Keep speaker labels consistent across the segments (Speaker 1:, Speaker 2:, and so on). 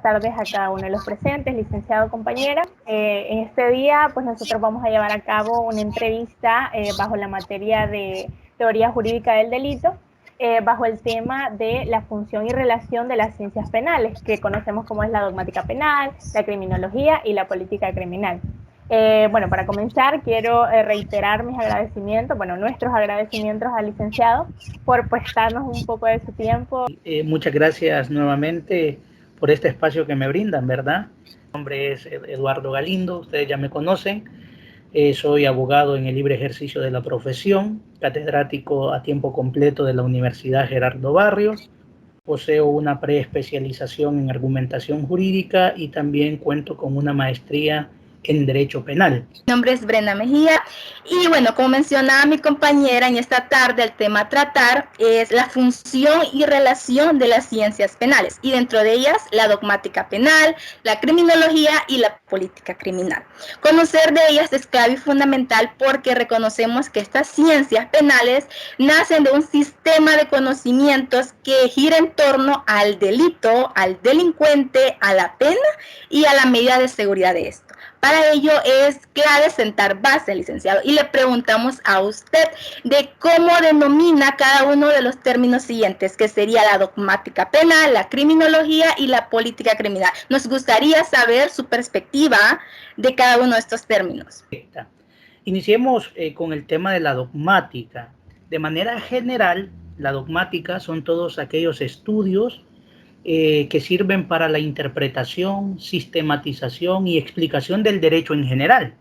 Speaker 1: Tardes a cada uno de los presentes, licenciado, compañera. En este día, pues nosotros vamos a llevar a cabo una entrevista bajo la materia de teoría jurídica del delito, bajo el tema de la función y relación de las ciencias penales, que conocemos como es la dogmática penal, la criminología y la política criminal. Bueno, para comenzar, quiero reiterar mis agradecimientos, bueno, nuestros agradecimientos al licenciado por prestarnos un poco de su tiempo.
Speaker 2: Muchas gracias nuevamente por este espacio que me brindan, ¿verdad? Mi nombre es Eduardo Galindo, ustedes ya me conocen. Soy abogado en el libre ejercicio de la profesión, catedrático a tiempo completo de la Universidad Gerardo Barrios. Poseo una preespecialización en argumentación jurídica y también cuento con una maestría en Derecho Penal.
Speaker 3: Mi nombre es Brenda Mejía y bueno, como mencionaba mi compañera, en esta tarde el tema a tratar es la función y relación de las ciencias penales y dentro de ellas la dogmática penal, la criminología y la política criminal. Conocer de ellas es clave y fundamental porque reconocemos que estas ciencias penales nacen de un sistema de conocimientos que gira en torno al delito, al delincuente, a la pena y a la medida de seguridad de esto. Para ello es clave sentar base, licenciado, y le preguntamos a usted de cómo denomina cada uno de los términos siguientes, que sería la dogmática penal, la criminología y la política criminal. Nos gustaría saber su perspectiva de cada uno de estos términos.
Speaker 2: Iniciemos con el tema de la dogmática. De manera general, la dogmática son todos aquellos estudios que sirven para la interpretación, sistematización y explicación del derecho en general.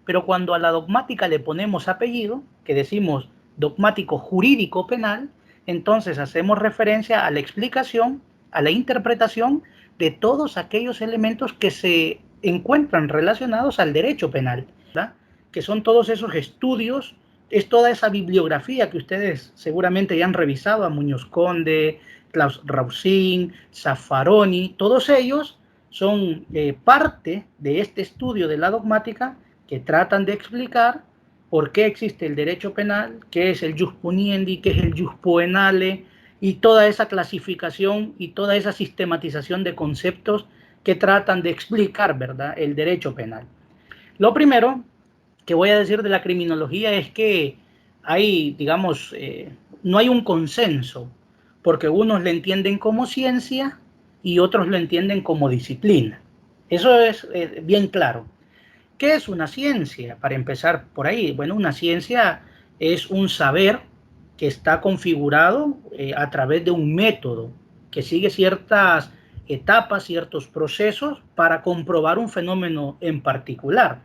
Speaker 2: Pero cuando a la dogmática le ponemos apellido, que decimos dogmático jurídico penal, entonces hacemos referencia a la explicación, a la interpretación de todos aquellos elementos que se encuentran relacionados al derecho penal, ¿verdad? Que son todos esos estudios, es toda esa bibliografía que ustedes seguramente ya han revisado, a Muñoz Conde, Klaus Rausing, Zaffaroni, todos ellos son parte de este estudio de la dogmática que tratan de explicar por qué existe el derecho penal, qué es el jus puniendi, qué es el jus poenale, y toda esa clasificación y toda esa sistematización de conceptos que tratan de explicar, ¿verdad?, el derecho penal. Lo primero que voy a decir de la criminología es que hay, digamos, no hay un consenso, porque unos le entienden como ciencia y otros lo entienden como disciplina. Eso es bien claro. ¿Qué es una ciencia? Para empezar por ahí, bueno, una ciencia es un saber que está configurado a través de un método que sigue ciertas etapas, ciertos procesos para comprobar un fenómeno en particular.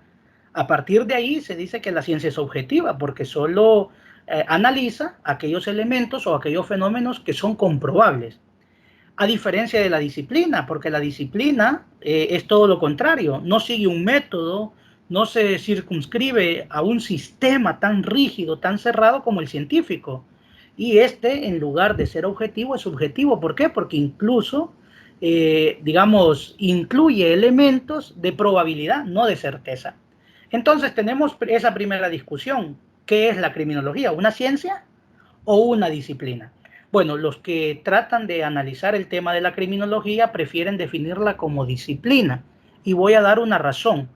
Speaker 2: A partir de ahí se dice que la ciencia es objetiva porque solo analiza aquellos elementos o aquellos fenómenos que son comprobables. A diferencia de la disciplina, porque la disciplina es todo lo contrario, no sigue un método, no se circunscribe a un sistema tan rígido, tan cerrado como el científico. Y este, en lugar de ser objetivo, es subjetivo. ¿Por qué? Porque incluso, digamos, incluye elementos de probabilidad, no de certeza. Entonces tenemos esa primera discusión. ¿Qué es la criminología? ¿Una ciencia o una disciplina? Bueno, los que tratan de analizar el tema de la criminología prefieren definirla como disciplina. Y voy a dar una razón.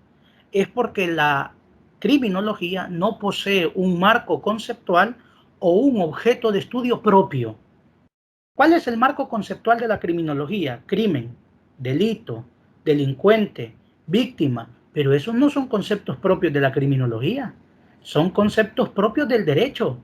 Speaker 2: Es porque la criminología no posee un marco conceptual o un objeto de estudio propio. ¿Cuál es el marco conceptual de la criminología? Crimen, delito, delincuente, víctima. Pero esos no son conceptos propios de la criminología. Son conceptos propios del derecho.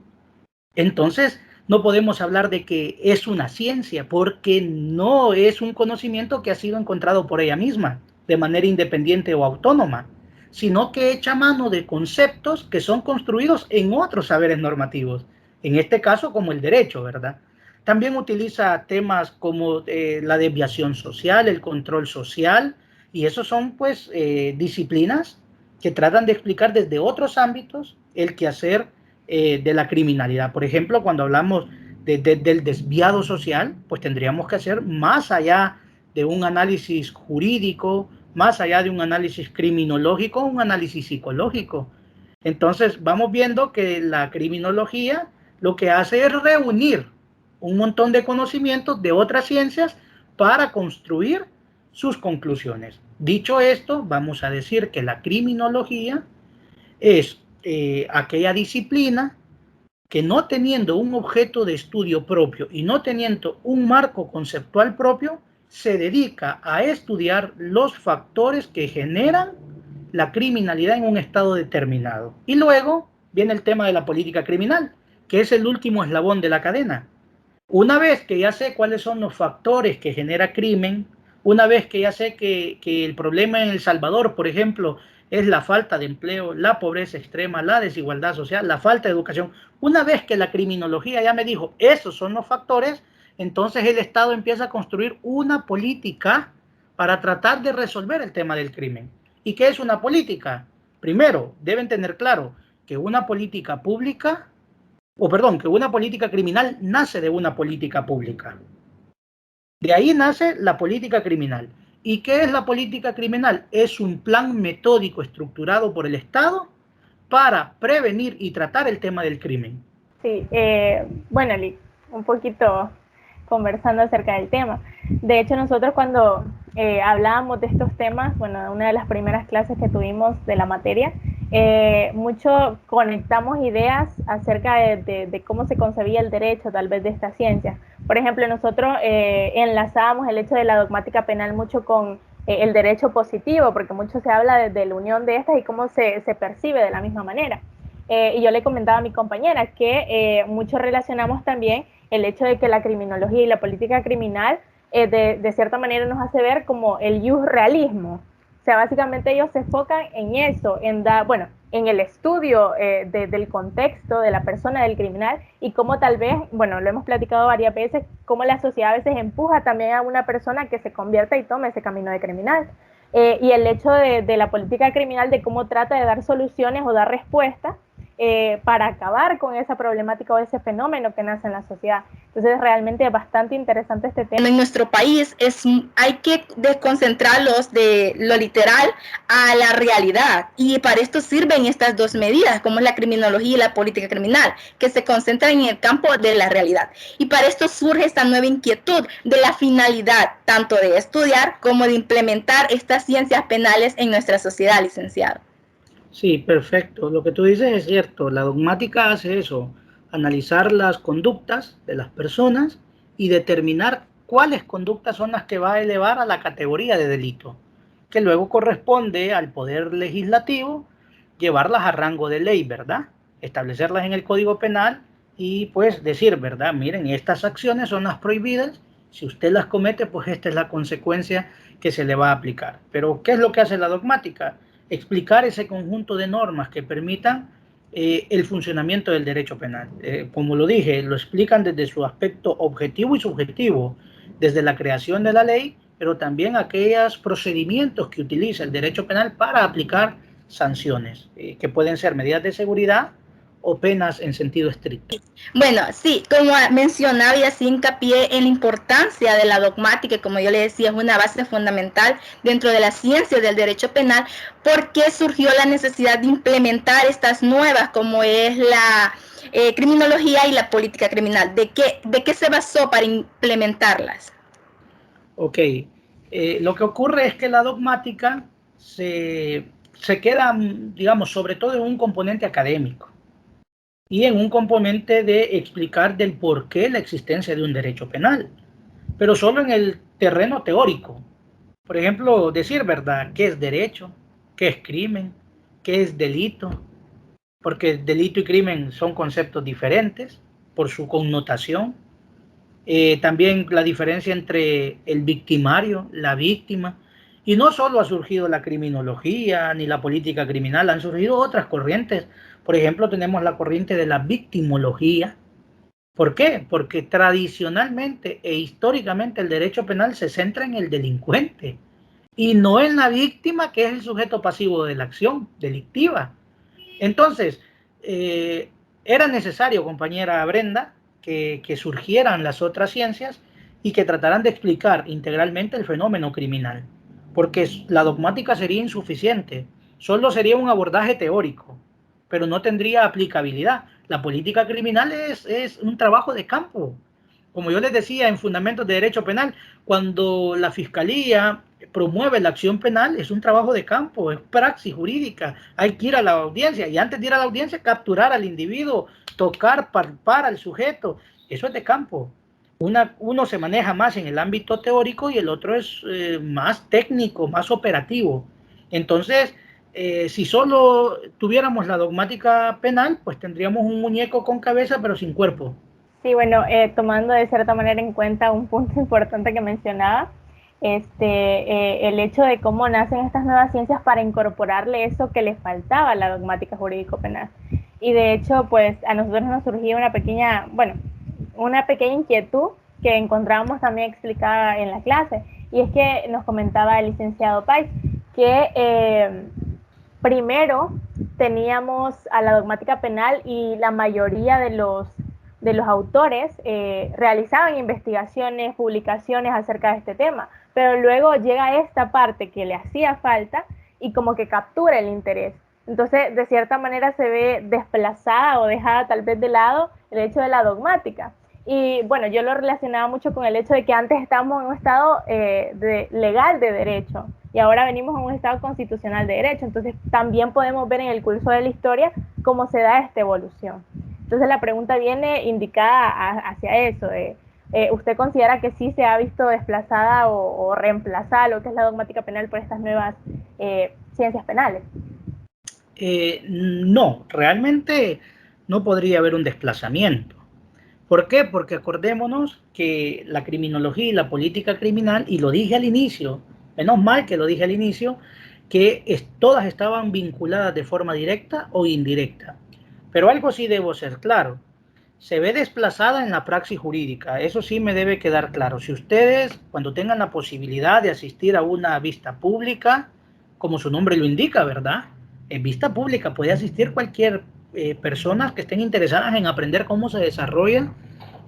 Speaker 2: Entonces, no podemos hablar de que es una ciencia porque no es un conocimiento que ha sido encontrado por ella misma de manera independiente o autónoma, sino que echa mano de conceptos que son construidos en otros saberes normativos, en este caso como el derecho, ¿verdad? También utiliza temas como la desviación social, el control social, y esos son pues disciplinas que tratan de explicar desde otros ámbitos el quehacer de la criminalidad. Por ejemplo, cuando hablamos del desviado social, pues tendríamos que hacer más allá de un análisis jurídico, más allá de un análisis criminológico, un análisis psicológico. Entonces vamos viendo que la criminología lo que hace es reunir un montón de conocimientos de otras ciencias para construir sus conclusiones. Dicho esto, vamos a decir que la criminología es aquella disciplina que, no teniendo un objeto de estudio propio y no teniendo un marco conceptual propio, se dedica a estudiar los factores que generan la criminalidad en un estado determinado. Y luego viene el tema de la política criminal, que es el último eslabón de la cadena. Una vez que ya sé cuáles son los factores que genera crimen, una vez que ya sé que el problema en El Salvador, por ejemplo, es la falta de empleo, la pobreza extrema, la desigualdad social, la falta de educación, una vez que la criminología ya me dijo, esos son los factores, entonces el Estado empieza a construir una política para tratar de resolver el tema del crimen. ¿Y qué es una política? Primero, deben tener claro que una política pública, que una política criminal nace de una política pública. De ahí nace la política criminal. ¿Y qué es la política criminal? Es un plan metódico estructurado por el Estado para prevenir y tratar el tema del crimen.
Speaker 1: Sí, bueno, Lick, un poquito conversando acerca del tema. De hecho, nosotros cuando hablábamos de estos temas, bueno, una de las primeras clases que tuvimos de la materia, mucho conectamos ideas acerca de cómo se concebía el derecho, tal vez, de esta ciencia. Por ejemplo, nosotros enlazábamos el hecho de la dogmática penal mucho con el derecho positivo, porque mucho se habla de la unión de estas y cómo se percibe de la misma manera. Y yo le comentaba a mi compañera que mucho relacionamos también el hecho de que la criminología y la política criminal de cierta manera nos hace ver como el realismo. O sea, básicamente ellos se enfocan en eso, en el estudio del contexto de la persona, del criminal, y cómo tal vez, bueno, lo hemos platicado varias veces, cómo la sociedad a veces empuja también a una persona que se convierta y tome ese camino de criminal. Y el hecho de la política criminal, de cómo trata de dar soluciones o dar respuestas para acabar con esa problemática o ese fenómeno que nace en la sociedad. Entonces, realmente es bastante interesante este tema.
Speaker 3: En nuestro país hay que desconcentrarlos de lo literal a la realidad, y para esto sirven estas dos medidas, como es la criminología y la política criminal, que se concentran en el campo de la realidad. Y para esto surge esta nueva inquietud de la finalidad, tanto de estudiar como de implementar estas ciencias penales en nuestra sociedad, licenciado.
Speaker 2: Sí, perfecto. Lo que tú dices es cierto. La dogmática hace eso, analizar las conductas de las personas y determinar cuáles conductas son las que va a elevar a la categoría de delito, que luego corresponde al Poder Legislativo llevarlas a rango de ley, ¿verdad? Establecerlas en el Código Penal y pues decir, ¿verdad? Miren, estas acciones son las prohibidas. Si usted las comete, pues esta es la consecuencia que se le va a aplicar. Pero, ¿qué es lo que hace la dogmática? Explicar ese conjunto de normas que permitan el funcionamiento del derecho penal. Como lo dije, lo explican desde su aspecto objetivo y subjetivo, desde la creación de la ley, pero también aquellos procedimientos que utiliza el derecho penal para aplicar sanciones, que pueden ser medidas de seguridad o penas en sentido estricto.
Speaker 3: Bueno, sí, como mencionaba y así hincapié en la importancia de la dogmática, como yo le decía, es una base fundamental dentro de la ciencia del derecho penal. ¿Por qué surgió la necesidad de implementar estas nuevas, como es la criminología y la política criminal? ¿De qué se basó para implementarlas?
Speaker 2: Ok, lo que ocurre es que la dogmática se queda, digamos, sobre todo en un componente académico y en un componente de explicar del por qué la existencia de un derecho penal, pero solo en el terreno teórico. Por ejemplo, decir, ¿verdad?, qué es derecho, qué es crimen, qué es delito, porque delito y crimen son conceptos diferentes por su connotación. También la diferencia entre el victimario, la víctima, y no solo ha surgido la criminología ni la política criminal, han surgido otras corrientes. Por ejemplo, tenemos la corriente de la victimología. ¿Por qué? Porque tradicionalmente e históricamente el derecho penal se centra en el delincuente y no en la víctima, que es el sujeto pasivo de la acción delictiva. Entonces, era necesario, compañera Brenda, que surgieran las otras ciencias y que trataran de explicar integralmente el fenómeno criminal, porque la dogmática sería insuficiente, solo sería un abordaje teórico, pero no tendría aplicabilidad. La política criminal es un trabajo de campo. Como yo les decía en Fundamentos de Derecho Penal, cuando la Fiscalía promueve la acción penal es un trabajo de campo, es praxis jurídica, hay que ir a la audiencia y antes de ir a la audiencia capturar al individuo, tocar, palpar al sujeto, eso es de campo. Uno se maneja más en el ámbito teórico y el otro es más técnico, más operativo. Entonces, si solo tuviéramos la dogmática penal, pues tendríamos un muñeco con cabeza pero sin cuerpo.
Speaker 1: Sí, bueno, tomando de cierta manera en cuenta un punto importante que mencionaba, el hecho de cómo nacen estas nuevas ciencias para incorporarle eso que le faltaba a la dogmática jurídico-penal. Y de hecho, pues a nosotros nos surgía una pequeña inquietud que encontrábamos también explicada en la clase, y es que nos comentaba el licenciado Pais que primero teníamos a la dogmática penal y la mayoría de los autores realizaban investigaciones, publicaciones acerca de este tema, pero luego llega esta parte que le hacía falta y como que captura el interés. Entonces, de cierta manera se ve desplazada o dejada tal vez de lado el hecho de la dogmática. Y bueno, yo lo relacionaba mucho con el hecho de que antes estábamos en un estado legal de derecho y ahora venimos a un estado constitucional de derecho. Entonces, también podemos ver en el curso de la historia cómo se da esta evolución. Entonces, la pregunta viene indicada hacia eso. ¿Usted considera que sí se ha visto desplazada o reemplazada lo que es la dogmática penal por estas nuevas ciencias penales?
Speaker 2: No, realmente no podría haber un desplazamiento. ¿Por qué? Porque acordémonos que la criminología y la política criminal, y lo dije al inicio, menos mal que lo dije al inicio, que todas estaban vinculadas de forma directa o indirecta. Pero algo sí debo ser claro, se ve desplazada en la praxis jurídica, eso sí me debe quedar claro. Si ustedes, cuando tengan la posibilidad de asistir a una vista pública, como su nombre lo indica, ¿verdad? En vista pública puede asistir cualquier personas que estén interesadas en aprender cómo se desarrollan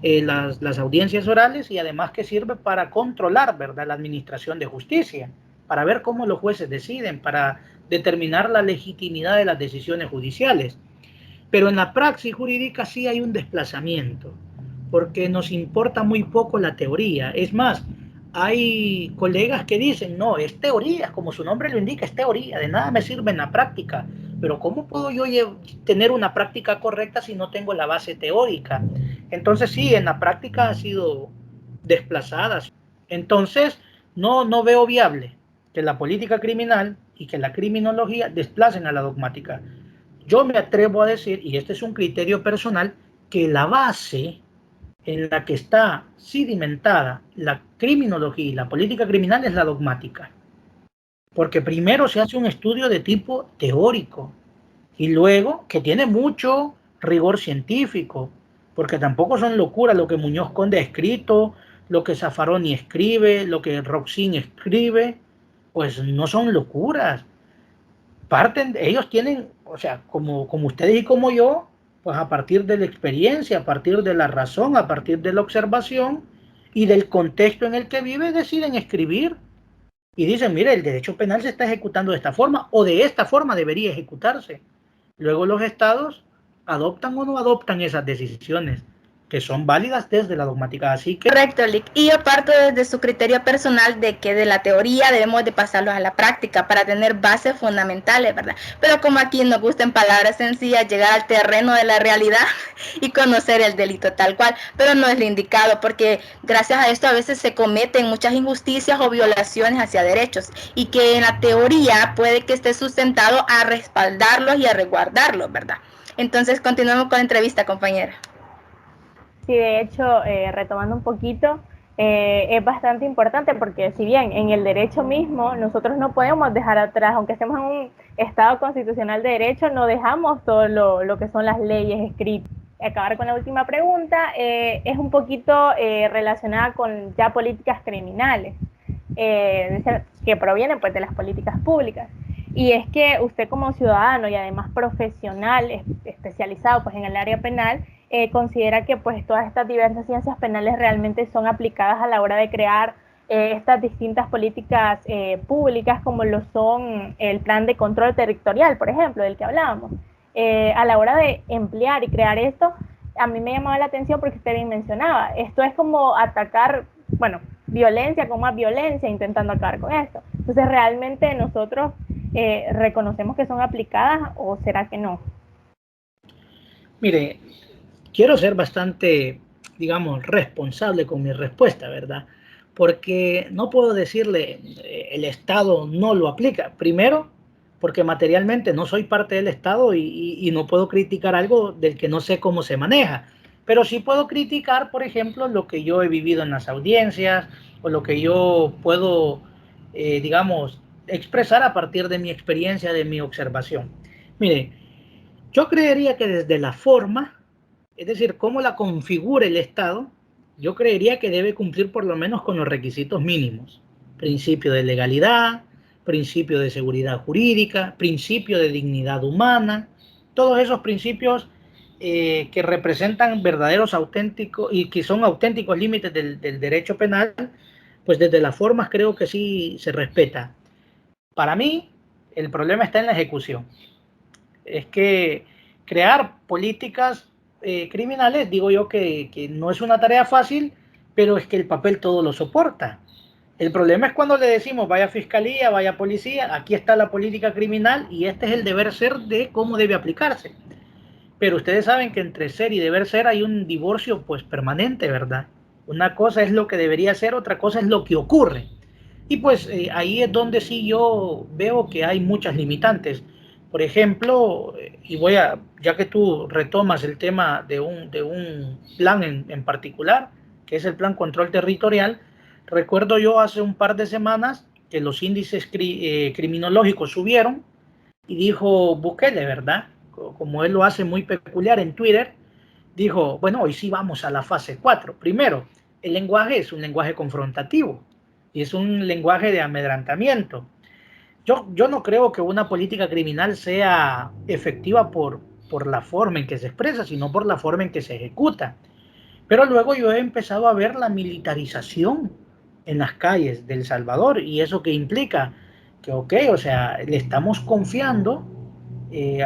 Speaker 2: las audiencias orales y además que sirve para controlar, ¿verdad?, la administración de justicia, para ver cómo los jueces deciden, para determinar la legitimidad de las decisiones judiciales. Pero en la praxis jurídica sí hay un desplazamiento, porque nos importa muy poco la teoría. Es más, hay colegas que dicen, no, es teoría, como su nombre lo indica, es teoría, de nada me sirve en la práctica. Pero ¿cómo puedo yo tener una práctica correcta si no tengo la base teórica? Entonces sí, en la práctica ha sido desplazada. Entonces no veo viable que la política criminal y que la criminología desplacen a la dogmática. Yo me atrevo a decir, y este es un criterio personal, que la base en la que está sedimentada la criminología y la política criminal es la dogmática. Porque primero se hace un estudio de tipo teórico y luego que tiene mucho rigor científico, porque tampoco son locuras lo que Muñoz Conde ha escrito, lo que Zaffaroni escribe, lo que Roxin escribe, pues no son locuras. Ellos tienen, o sea, como ustedes y como yo, pues a partir de la experiencia, a partir de la razón, a partir de la observación y del contexto en el que vive, deciden escribir y dicen, mire, el derecho penal se está ejecutando de esta forma o de esta forma debería ejecutarse. Luego los estados adoptan o no adoptan esas decisiones que son válidas desde la dogmática. Así que...
Speaker 3: Correcto, Lick. Y yo parto desde su criterio personal de que de la teoría debemos de pasarlos a la práctica para tener bases fundamentales, ¿verdad? Pero como aquí nos gusta en palabras sencillas llegar al terreno de la realidad y conocer el delito tal cual, pero no es lo indicado porque gracias a esto a veces se cometen muchas injusticias o violaciones hacia derechos y que en la teoría puede que esté sustentado a respaldarlos y a resguardarlos, ¿verdad? Entonces continuemos con la entrevista, compañera.
Speaker 1: Sí, de hecho, retomando un poquito, es bastante importante porque si bien en el derecho mismo nosotros no podemos dejar atrás, aunque estemos en un estado constitucional de derecho, no dejamos todo lo que son las leyes escritas. Acabar con la última pregunta, es un poquito relacionada con ya políticas criminales, que provienen pues de las políticas públicas. Y es que usted como ciudadano y además profesional especializado pues en el área penal, considera que pues todas estas diversas ciencias penales realmente son aplicadas a la hora de crear estas distintas políticas públicas como lo son el plan de control territorial, por ejemplo, del que hablábamos. A la hora de emplear y crear esto, a mí me llamaba la atención porque usted bien mencionaba, esto es como atacar, bueno, violencia con más violencia intentando acabar con esto. Entonces, ¿realmente nosotros reconocemos que son aplicadas o será que no?
Speaker 2: Mire, quiero ser bastante, digamos, responsable con mi respuesta, ¿verdad? Porque no puedo decirle el Estado no lo aplica. Primero, porque materialmente no soy parte del Estado y no puedo criticar algo del que no sé cómo se maneja. Pero sí puedo criticar, por ejemplo, lo que yo he vivido en las audiencias o lo que yo puedo, digamos, expresar a partir de mi experiencia, de mi observación. Mire, yo creería que desde la forma, es decir, cómo la configura el Estado, yo creería que debe cumplir por lo menos con los requisitos mínimos. Principio de legalidad, principio de seguridad jurídica, principio de dignidad humana, todos esos principios que representan verdaderos auténticos y que son auténticos límites del derecho penal, pues desde las formas creo que sí se respeta. Para mí, el problema está en la ejecución. Es que crear políticas criminales, digo yo que no es una tarea fácil, pero es que el papel todo lo soporta. El problema es cuando le decimos vaya fiscalía, vaya policía, aquí está la política criminal y este es el deber ser de cómo debe aplicarse. Pero ustedes saben que entre ser y deber ser hay un divorcio pues permanente, ¿verdad? Una cosa es lo que debería ser, otra cosa es lo que ocurre. Y pues ahí es donde sí yo veo que hay muchas limitantes. Por ejemplo, y ya que tú retomas el tema de un plan en particular, que es el plan control territorial, recuerdo yo hace un par de semanas que los índices criminológicos subieron y dijo Bukele, ¿verdad? Como él lo hace muy peculiar en Twitter, dijo, bueno, hoy sí vamos a la fase 4. Primero, el lenguaje es un lenguaje confrontativo y es un lenguaje de amedrentamiento. Yo no creo que una política criminal sea efectiva por la forma en que se expresa, sino por la forma en que se ejecuta. Pero luego yo he empezado a ver la militarización en las calles de El Salvador y eso que implica que, ok, o sea, le estamos confiando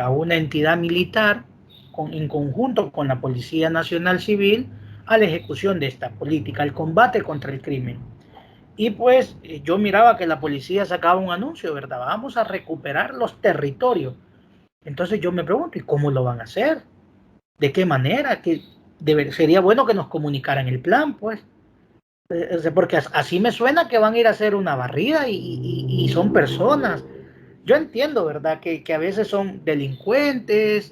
Speaker 2: a una entidad militar en conjunto con la Policía Nacional Civil a la ejecución de esta política, al combate contra el crimen. Y pues yo miraba que la policía sacaba un anuncio, ¿verdad? Vamos a recuperar los territorios. Entonces yo me pregunto, ¿y cómo lo van a hacer? ¿De qué manera? Sería bueno que nos comunicaran el plan, pues. Porque así me suena que van a ir a hacer una barrida y son personas. Yo entiendo, ¿verdad? Que a veces son delincuentes,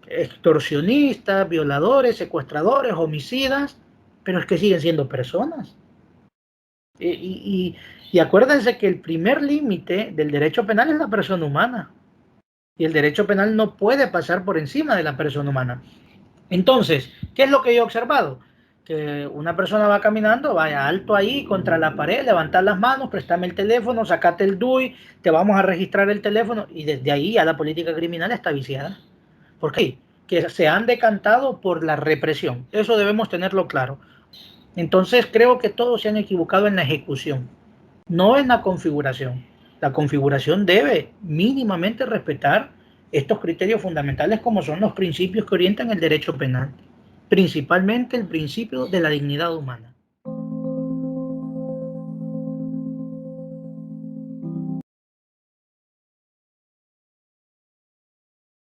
Speaker 2: extorsionistas, violadores, secuestradores, homicidas, pero es que siguen siendo personas. Y acuérdense que el primer límite del derecho penal es la persona humana. Y el derecho penal no puede pasar por encima de la persona humana. Entonces, ¿qué es lo que yo he observado? Que una persona va caminando, vaya alto ahí contra la pared, levantar las manos, préstame el teléfono, sacate el DUI, te vamos a registrar el teléfono y desde ahí ya la política criminal está viciada. ¿Por qué? Que se han decantado por la represión. Eso debemos tenerlo claro. Entonces creo que todos se han equivocado en la ejecución, no en la configuración. La configuración debe mínimamente respetar estos criterios fundamentales como son los principios que orientan el derecho penal, principalmente el principio de la dignidad humana.